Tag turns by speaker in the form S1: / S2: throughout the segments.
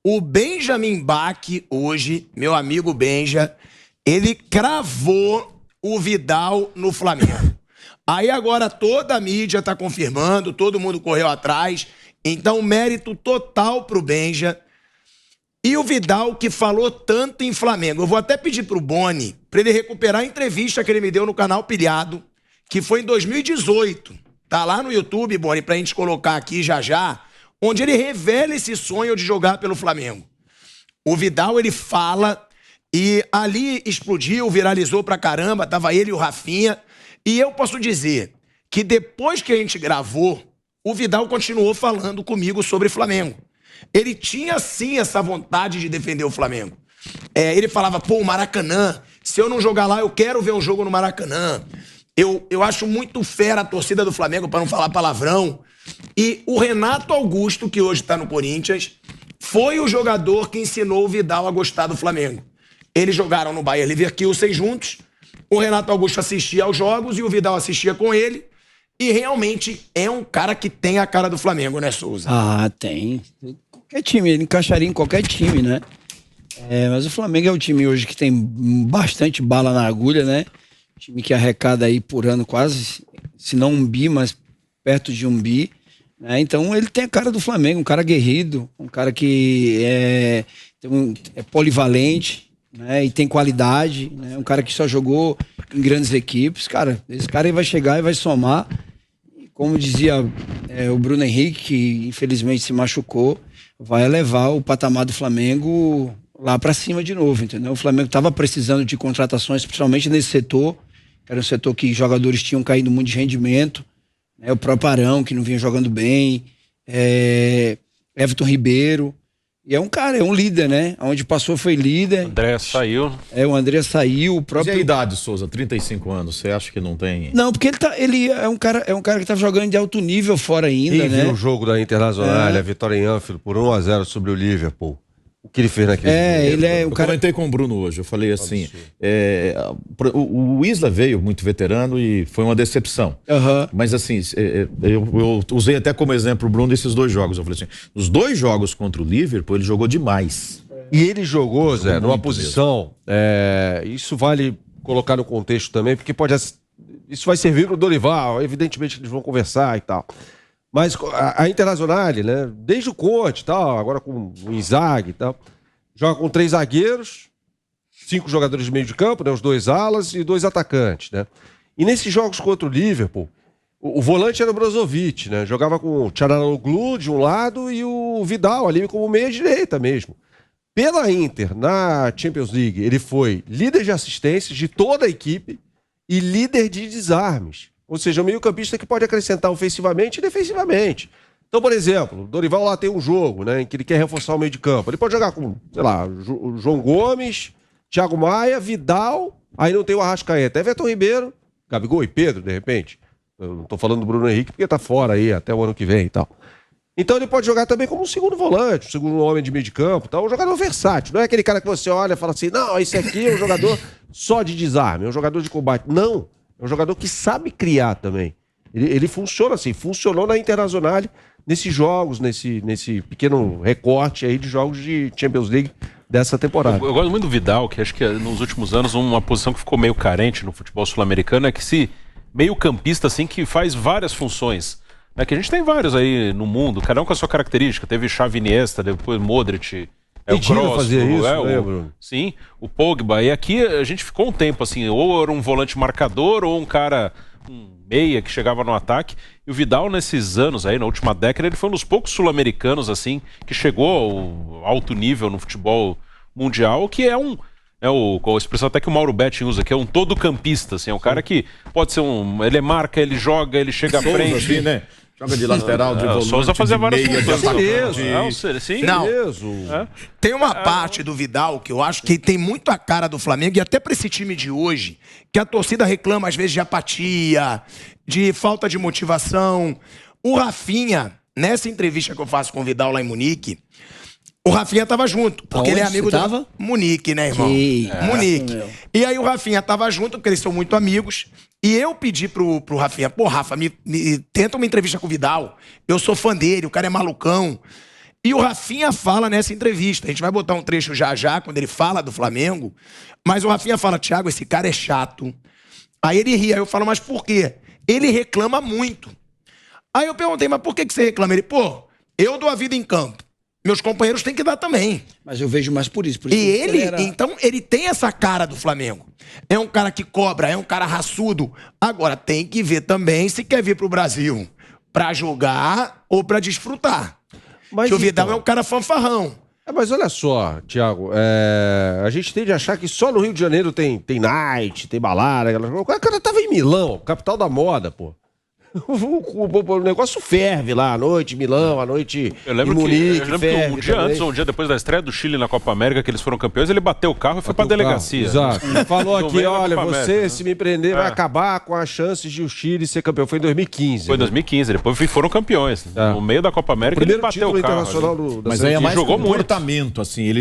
S1: O Benjamin Bach, hoje, meu amigo Benja, ele cravou o Vidal no Flamengo. Aí agora toda a mídia tá confirmando, todo mundo correu atrás. Então, mérito total pro Benja. E o Vidal, que falou tanto em Flamengo. Eu vou até pedir pro Boni pra ele recuperar a entrevista que ele me deu no canal Pilhado, que foi em 2018. Tá lá no YouTube, Boni, pra gente colocar aqui já já, onde ele revela esse sonho de jogar pelo Flamengo. O Vidal, ele fala, e ali explodiu, viralizou pra caramba, tava ele e o Rafinha. E eu posso dizer que depois que a gente gravou, o Vidal continuou falando comigo sobre Flamengo. Ele tinha, sim, essa vontade de defender o Flamengo. Ele falava, pô, o Maracanã, se eu não jogar lá, eu quero ver um jogo no Maracanã. Eu acho muito fera a torcida do Flamengo, para não falar palavrão. E o Renato Augusto, que hoje tá no Corinthians, foi o jogador que ensinou o Vidal a gostar do Flamengo. Eles jogaram no Bayer Leverkusen juntos, o Renato Augusto assistia aos jogos e o Vidal assistia com ele. E realmente é um cara que tem a cara do Flamengo, né, Souza?
S2: Ah, tem. Qualquer time, ele encaixaria em qualquer time, né? Mas o Flamengo é um time hoje que tem bastante bala na agulha, né? Time que arrecada aí por ano quase, se não um bi, mas perto de um bi. Né? Então ele tem a cara do Flamengo, um cara aguerrido, um cara que é polivalente, né? E tem qualidade, né? Um cara que só jogou em grandes equipes. Cara, esse cara aí vai chegar e vai somar. Como dizia o Bruno Henrique, que infelizmente se machucou, vai elevar o patamar do Flamengo lá para cima de novo, entendeu? O Flamengo estava precisando de contratações, principalmente nesse setor, que era um setor que jogadores tinham caído muito de rendimento, né? O próprio Arão, que não vinha jogando bem, Everton Ribeiro, e é um cara, é um líder, né? Onde passou foi líder.
S3: O André saiu.
S2: O André saiu, o próprio...
S4: Mas e a idade, Souza? 35 anos, você acha que não tem...
S2: Não, porque ele é um cara que tá jogando de alto nível fora ainda, né?
S5: Viu o jogo da Internacional, a vitória em Anfield por 1-0 sobre o Liverpool. O que ele fez naquele jogo?
S2: Ele é um cara...
S4: Eu comentei com o Bruno hoje, eu falei assim, o Isla veio muito veterano e foi uma decepção. Mas assim, eu usei até como exemplo o Bruno desses dois jogos. Eu falei assim, nos dois jogos contra o Liverpool, ele jogou demais.
S5: E ele jogou, Zé, numa posição, isso vale colocar no contexto também, porque isso vai servir pro Dorival, evidentemente eles vão conversar e tal. Mas a Internacional, né, desde o Conte e tal, agora com o Inzaghi e tal, joga com 3 zagueiros, 5 jogadores de meio de campo, né, os 2 alas e 2 atacantes, né? E nesses jogos contra o Liverpool, o volante era o Brozovic, né? Jogava com o Çalhanoğlu de um lado e o Vidal ali como meia-direita mesmo. Pela Inter, na Champions League, ele foi líder de assistências de toda a equipe e líder de desarmes. Ou seja, um meio-campista que pode acrescentar ofensivamente e defensivamente. Então, por exemplo, o Dorival lá tem um jogo, né, em que ele quer reforçar o meio de campo. Ele pode jogar com, sei lá, João Gomes, Thiago Maia, Vidal, aí não tem o Arrascaeta, Everton Ribeiro, Gabigol e Pedro, de repente. Eu não tô falando do Bruno Henrique porque tá fora aí até o ano que vem e tal. Então ele pode jogar também como um segundo volante, um segundo homem de meio de campo, tá? Um jogador versátil. Não é aquele cara que você olha e fala assim, não, esse aqui é um jogador só de desarme, é um jogador de combate. Não. É um jogador que sabe criar também. Ele funciona assim, funcionou na Internacional nesses jogos, nesse pequeno recorte aí de jogos de Champions League dessa temporada.
S3: Eu gosto muito do Vidal, que acho que nos últimos anos uma posição que ficou meio carente no futebol sul-americano é que meio campista assim que faz várias funções. Né? Que a gente tem vários aí no mundo, cada um com a sua característica. Teve Xavi, Iniesta, depois Modric...
S5: o Kroos fazia isso, Bruno?
S3: Sim, o Pogba. E aqui a gente ficou um tempo assim, ou era um volante marcador, ou um cara, um meia que chegava no ataque. E o Vidal, nesses anos aí, na última década, ele foi um dos poucos sul-americanos, assim, que chegou ao alto nível no futebol mundial, que é a expressão até que o Mauro Betting usa, que é um todo-campista, assim, é um cara que pode ser ele marca, ele joga, ele chega à frente.
S4: Assim, né? Joga de lateral, de volante,
S3: Souza fazia várias
S4: funções.
S3: Sim.
S1: Não, tem uma parte do Vidal que eu acho que tem muito a cara do Flamengo, e até para esse time de hoje, que a torcida reclama às vezes de apatia, de falta de motivação. O Rafinha, nessa entrevista que eu faço com o Vidal lá em Munique, o Rafinha tava junto, porque ele é amigo do Munique, né, irmão? Munique. E aí o Rafinha tava junto, porque eles são muito amigos. E eu pedi pro Rafinha, pô, Rafa, tenta uma entrevista com o Vidal. Eu sou fã dele, o cara é malucão. E o Rafinha fala nessa entrevista. A gente vai botar um trecho já, quando ele fala do Flamengo. Mas o Rafinha fala, Thiago, esse cara é chato. Aí ele ri. Aí eu falo, mas por quê? Ele reclama muito. Aí eu perguntei, mas por que você reclama? Ele, pô, eu dou a vida em campo. Meus companheiros têm que dar também.
S2: Mas eu vejo mais por isso.
S1: E ele, então, ele tem essa cara do Flamengo. É um cara que cobra, é um cara raçudo. Agora, tem que ver também se quer vir pro Brasil pra jogar ou pra desfrutar. Mas que o Vidal é um cara fanfarrão.
S5: Mas olha só, Thiago, a gente tende a achar que só no Rio de Janeiro tem night, tem balada. O cara tava em Milão, capital da moda, pô. O negócio ferve lá à noite, Milão, à noite
S3: eu lembro
S5: em Munique,
S3: que um dia antes ou um dia depois da estreia do Chile na Copa América, que eles foram campeões, ele bateu o carro e foi pra delegacia.
S5: Exato. Falou aqui, olha, você
S3: América,
S5: se me prender vai acabar com as chances de o Chile ser campeão. Foi em 2015.
S3: Foi em 2015, depois foram campeões. No meio da Copa América,
S5: primeiro
S3: ele bateu o carro.
S5: Internacional
S4: mas aí é mais comportamento, assim.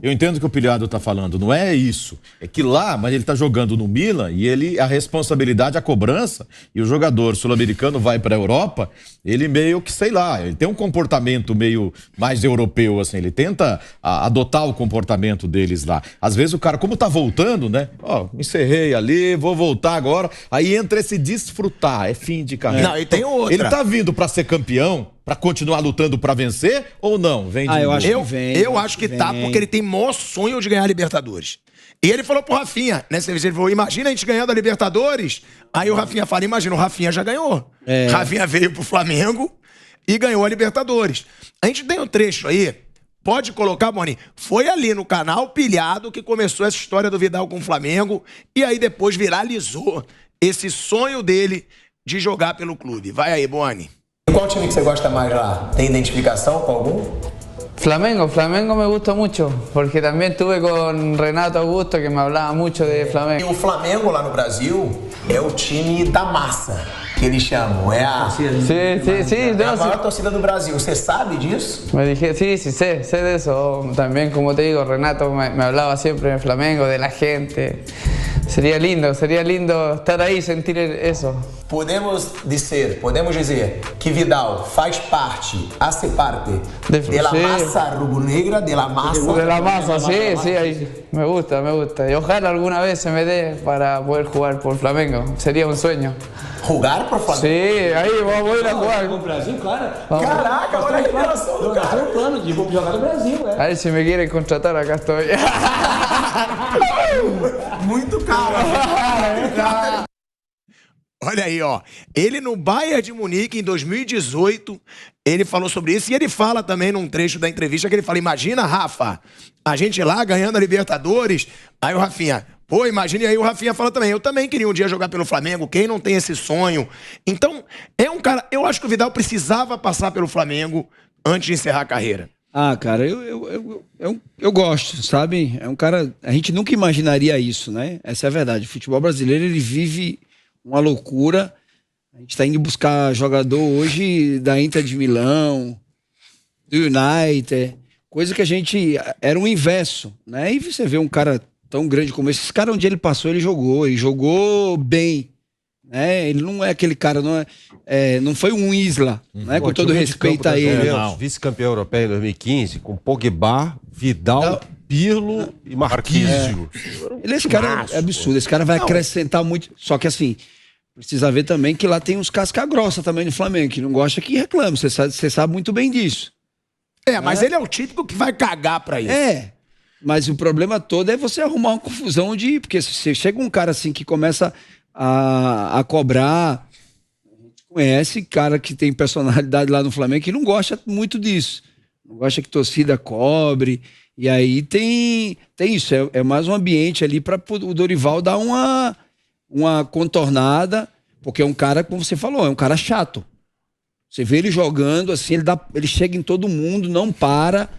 S4: Eu entendo o que o Pilhado tá falando, não é isso. É que lá, mas ele tá jogando no Milan e a responsabilidade, a cobrança, e o jogador sul-americano vai para a Europa, ele meio que, sei lá, ele tem um comportamento meio mais europeu, assim, ele tenta adotar o comportamento deles lá. Às vezes o cara, como tá voltando, né? Encerrei ali, vou voltar agora, aí entra esse desfrutar, é fim de carreira.
S1: Não, e tem outra.
S4: Ele tá vindo para ser campeão, para continuar lutando para vencer ou não?
S1: Eu acho que tá, porque ele tem maior sonho de ganhar a Libertadores. E ele falou pro Rafinha, né? Ele falou, imagina a gente ganhando a Libertadores. Aí o Rafinha fala, imagina, o Rafinha já ganhou. Rafinha veio pro Flamengo e ganhou a Libertadores. A gente tem um trecho aí, pode colocar, Boni, foi ali no canal Pilhado que começou essa história do Vidal com o Flamengo e aí depois viralizou esse sonho dele de jogar pelo clube. Vai aí, Boni.
S6: Qual time que você gosta mais lá? Tem identificação com algum?
S7: Flamengo me gusta mucho, porque también estuve con Renato Augusto, que me hablaba mucho de Flamengo.
S6: E o Flamengo lá no Brasil é o time da massa, que eles chamam. É a maior torcida do Brasil. Você sabe disso?
S7: Me dije, sí, sé de eso. También, como te digo, Renato me hablaba siempre de Flamengo, de la gente. Sería lindo estar ahí, sentir eso.
S6: Podemos dizer que Vidal hace parte de la masa rubro-negra, de la masa.
S7: De la masa, sí, ahí. Me gusta. Y ojalá alguna vez se me dé para poder jugar por Flamengo. Sería un sueño.
S6: Jugar por Flamengo?
S7: Sí, aí vamos ir a jugar.
S8: Com o Brasil, claro.
S6: Caraca, olha a revelação do cara.
S8: Tem um plano de jogar no Brasil, né?
S7: Aí se me querem contratar, acá estou.
S6: Muito caro.
S1: Olha aí, ó. Ele no Bayern de Munique, em 2018, ele falou sobre isso. E ele fala também num trecho da entrevista que ele fala, imagina, Rafa, a gente lá ganhando a Libertadores. Aí o Rafinha, pô, imagina. E aí o Rafinha fala também, eu também queria um dia jogar pelo Flamengo. Quem não tem esse sonho? Então, é um cara... Eu acho que o Vidal precisava passar pelo Flamengo antes de encerrar a carreira.
S2: Cara, eu gosto, sabe? É um cara... A gente nunca imaginaria isso, né? Essa é a verdade. O futebol brasileiro, ele vive uma loucura. A gente tá indo buscar jogador hoje da Inter de Milão, do United, coisa que a gente... Era o inverso, né? E você vê um cara tão grande como esse cara, onde ele passou, ele jogou bem, né? Ele não é aquele cara, não foi um Isla, né? Com todo respeito a ele.
S5: Vice-campeão europeu em 2015, com Pogba, Vidal, Pirlo e Marquinhos.
S2: Esse cara é absurdo, esse cara vai acrescentar muito, só que assim, precisa ver também que lá tem uns casca-grossa também no Flamengo, que não gosta que reclame, você sabe muito bem disso.
S1: Mas ele é o típico que vai cagar pra isso.
S2: Mas o problema todo é você arrumar uma confusão porque se você chega um cara assim que começa a cobrar, a gente conhece cara que tem personalidade lá no Flamengo que não gosta muito disso, não gosta que torcida cobre, e aí tem isso, é mais um ambiente ali para o Dorival dar uma contornada, porque é um cara, como você falou, é um cara chato. Você vê ele jogando assim, ele chega em todo mundo, não para,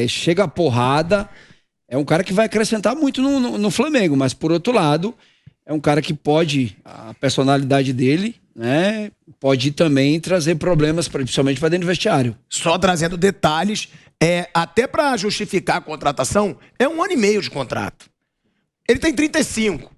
S2: chega a porrada. É um cara que vai acrescentar muito no Flamengo, mas por outro lado, é um cara que pode, a personalidade dele, né, pode também trazer problemas, principalmente para dentro do vestiário.
S1: Só trazendo detalhes, até para justificar a contratação, é 1 ano e meio de contrato. Ele tem 35,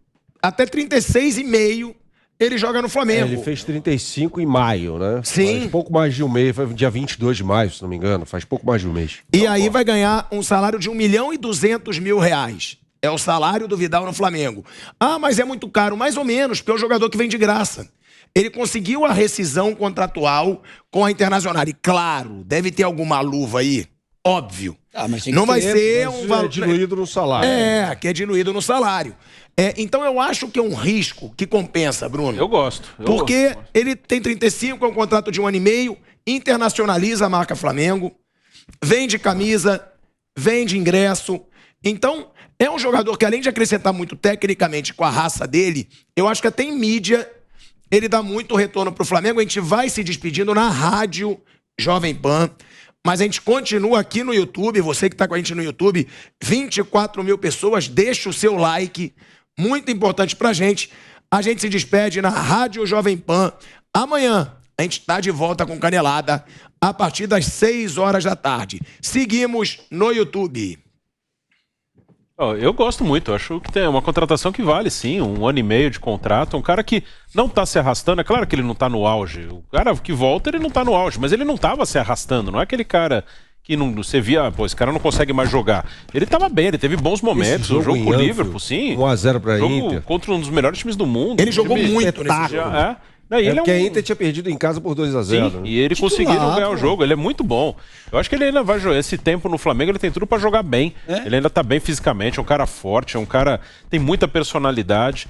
S1: até 36,5 ele joga no Flamengo.
S5: Ele fez 35 em maio, né?
S1: Sim.
S5: Faz pouco mais de um mês, foi dia 22 de maio, se não me engano, faz pouco mais de um mês.
S1: E aí vai ganhar um salário de R$1.200.000. É o salário do Vidal no Flamengo. Ah, mas é muito caro. Mais ou menos, porque é um jogador que vem de graça. Ele conseguiu a rescisão contratual com a Internacional. E claro, deve ter alguma luva aí. Óbvio.
S2: Mas
S1: não vai ser um valor.
S5: É diluído no salário.
S1: Que é diluído no salário. Então eu acho que é um risco que compensa, Bruno.
S3: Eu gosto.
S1: Porque ele tem 35, é um contrato de 1 ano e meio, internacionaliza a marca Flamengo, vende camisa, vende ingresso. Então, é um jogador que, além de acrescentar muito tecnicamente com a raça dele, eu acho que até em mídia ele dá muito retorno pro Flamengo. A gente vai se despedindo na rádio Jovem Pan. Mas a gente continua aqui no YouTube, você que está com a gente no YouTube, 24 mil pessoas, deixa o seu like, muito importante pra gente. A gente se despede na Rádio Jovem Pan. Amanhã a gente está de volta com Canelada, a partir das 6 horas da tarde. Seguimos no YouTube.
S3: Eu gosto muito, eu acho que tem uma contratação que vale sim, 1 ano e meio de contrato, um cara que não tá se arrastando, é claro que ele não tá no auge, o cara que volta ele não tá no auge, mas ele não tava se arrastando, não é aquele cara que não, você via, esse cara não consegue mais jogar. Ele tava bem, ele teve bons momentos, o jogo com o Liverpool, sim.
S5: 1-0 pra Inter.
S3: Contra um dos melhores times do mundo.
S1: Ele jogou muito nesse jogo.
S5: Porque a Inter tinha perdido em casa por 2-0.
S3: Sim,
S5: né?
S3: E ele conseguiu ganhar o jogo, ele é muito bom. Eu acho que ele ainda vai jogar. Esse tempo no Flamengo, ele tem tudo pra jogar bem. Ele ainda tá bem fisicamente, é um cara forte, é um cara tem muita personalidade.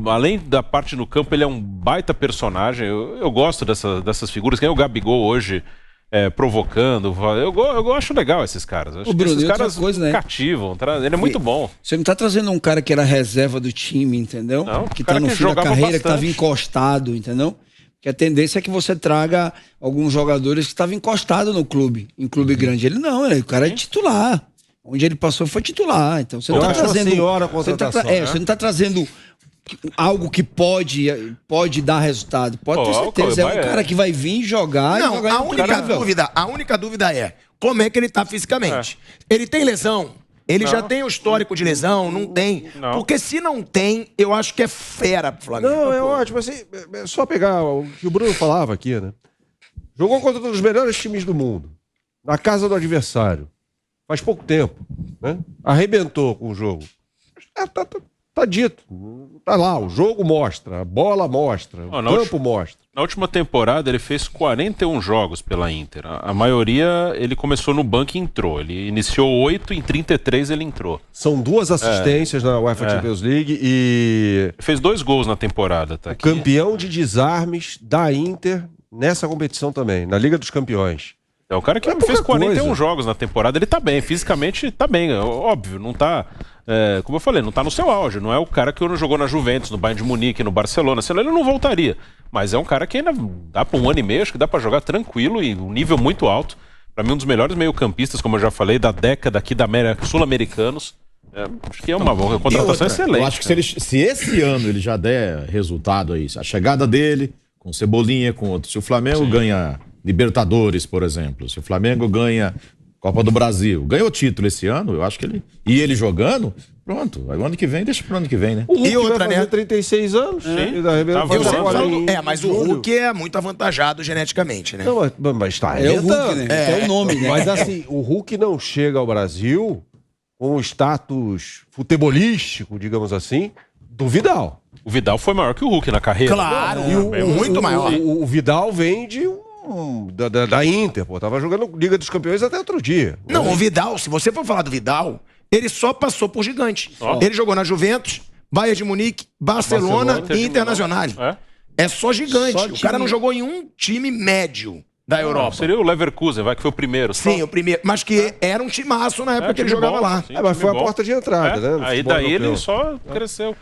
S3: Além da parte no campo, ele é um baita personagem. Eu gosto dessas figuras. Quem é o Gabigol hoje provocando? Eu acho legal esses caras. Acho
S2: Bruno,
S3: que esses caras
S2: coisa,
S3: cativam. Ele é muito bom.
S2: Você não tá trazendo um cara que era reserva do time, entendeu?
S3: Não,
S2: que tá no fim da carreira,
S3: bastante.
S2: que tava encostado, entendeu? Porque a tendência é que você traga alguns jogadores que estavam encostados no clube, em clube grande. Ele não, o cara é titular. Onde ele passou foi titular. Então você não tá trazendo. Você não tá trazendo algo que pode dar resultado. Pode ter certeza. É um cara que vai vir jogar
S1: não,
S2: e jogar
S1: a única dúvida é como é que ele tá fisicamente. Ele tem lesão? Ele já tem o histórico de lesão? Não tem.
S3: Não.
S1: Porque se não tem, eu acho que é fera pro Flamengo.
S5: Não, é ótimo. Assim, é só pegar o que o Bruno falava aqui, né? Jogou contra um dos melhores times do mundo. Na casa do adversário. Faz pouco tempo. Né? Arrebentou com o jogo. Tá dito. Tá lá, o jogo mostra, a bola mostra, o campo mostra.
S3: Na última temporada ele fez 41 jogos pela Inter. A maioria ele começou no banco e entrou. Ele iniciou 8, em 33 ele entrou.
S5: São 2 assistências na UEFA Champions League e...
S3: Fez 2 gols na temporada. Tá aqui.
S5: Campeão de desarmes da Inter nessa competição também, na Liga dos Campeões.
S3: É o cara que fez 41 jogos na temporada. Ele tá bem, fisicamente tá bem. Óbvio, não tá... como eu falei, não tá no seu auge. Não é o cara que jogou na Juventus, no Bayern de Munique, no Barcelona. Senão ele não voltaria. Mas é um cara que ainda dá pra 1 ano e meio, acho que dá pra jogar tranquilo e um nível muito alto. Pra mim, um dos melhores meio-campistas, como eu já falei, da década aqui da América, sul-americanos. Acho que é uma contratação excelente.
S4: Eu acho que se esse ano ele já der resultado aí, a chegada dele, com Cebolinha, com outro, se o Flamengo ganha Libertadores, por exemplo, se o Flamengo ganha Copa do Brasil, ganhou o título esse ano, eu acho que ele... E ele jogando, pronto, o ano que vem, deixa pro ano que vem, né?
S5: O Hulk vai fazer 36 anos.
S1: Mas o Hulk é muito avantajado geneticamente, né?
S5: Não, mas tá.
S2: É o Hulk, né? É o nome, né?
S5: Mas assim, o Hulk não chega ao Brasil com o status futebolístico, digamos assim, do Vidal.
S3: O Vidal foi maior que o Hulk na carreira.
S1: Claro, muito maior.
S5: O Vidal vem de da Inter, pô. Tava jogando Liga dos Campeões até outro dia.
S1: Não, o Vidal, se você for falar do Vidal, ele só passou por gigante. Ele jogou na Juventus, Bayern de Munique, Barcelona e Internacional. É só gigante. O cara não jogou em um time médio da Europa.
S3: Seria o Leverkusen, que foi o primeiro.
S1: Sim, o primeiro. Mas que era um timaço na época que ele jogava lá.
S5: Mas foi a porta de entrada, né?
S3: Aí daí ele só cresceu.